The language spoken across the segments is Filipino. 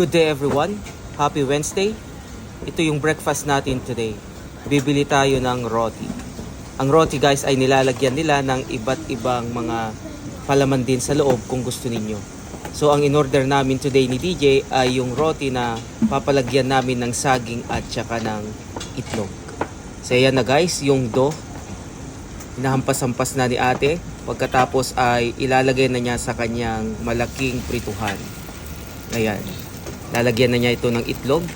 Good day everyone. Happy Wednesday. Ito yung breakfast natin today. Bibili tayo ng roti. Ang roti guys ay nilalagyan nila ng iba't ibang mga palaman din sa loob kung gusto ninyo. So ang in-order namin today ni DJ ay yung roti na papalagyan namin ng saging at saka ng itlog. So ayan na guys, yung dough. Hinahampas-hampas na ni ate. Pagkatapos ay ilalagay na niya sa kanyang malaking prituhan. Ayan. Lalagyan na niya ito ng itlog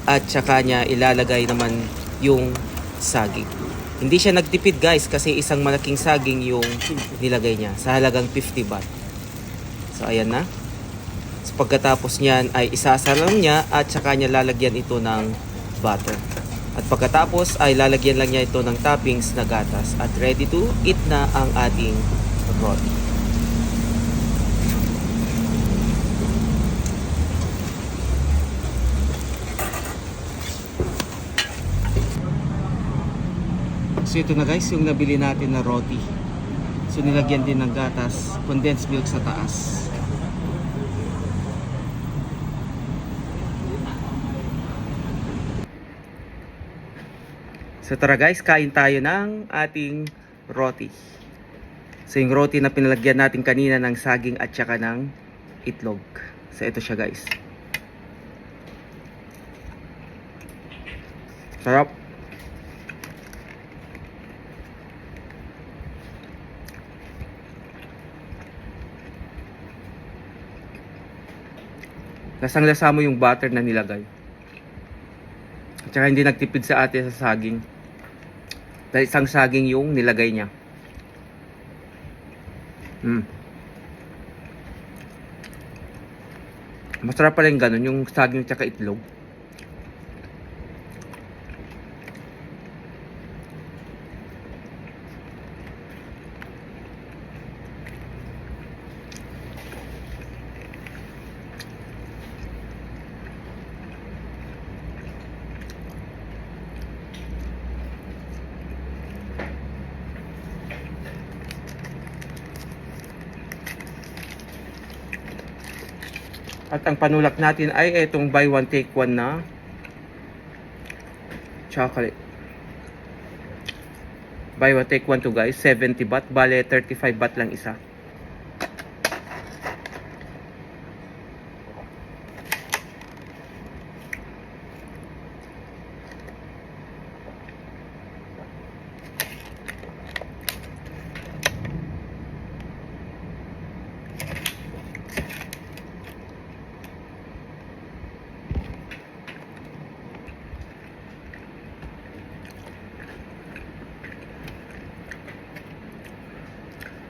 at saka niya ilalagay naman yung saging. Hindi siya nagtipid guys kasi isang malaking saging yung nilagay niya sa halagang 50 baht. So ayan na. So, pagkatapos niyan ay isasalang niya at saka niya lalagyan ito ng butter. At pagkatapos ay lalagyan lang niya ito ng toppings na gatas at ready to eat na ang ating roti. So ito na guys, yung nabili natin na roti. So nilagyan din ng gatas, condensed milk sa taas. So tara guys, kain tayo ng ating roti. So yung roti na pinalagyan natin kanina ng saging at saka ng itlog. So ito siya guys. Sarap. Lasang-lasa mo yung butter na nilagay. At saka hindi nagtipid sa ate sa saging. Dahil isang saging yung nilagay niya. Masarap pala yung ganun, yung saging at saka itlog. At ang panulak natin ay itong buy one take one na chocolate. Buy one take one to guys, 70 baht, bale 35 baht lang isa.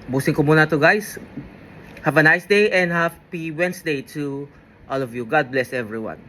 Busin ko muna to guys. Have a nice day and happy Wednesday to all of you. God bless everyone.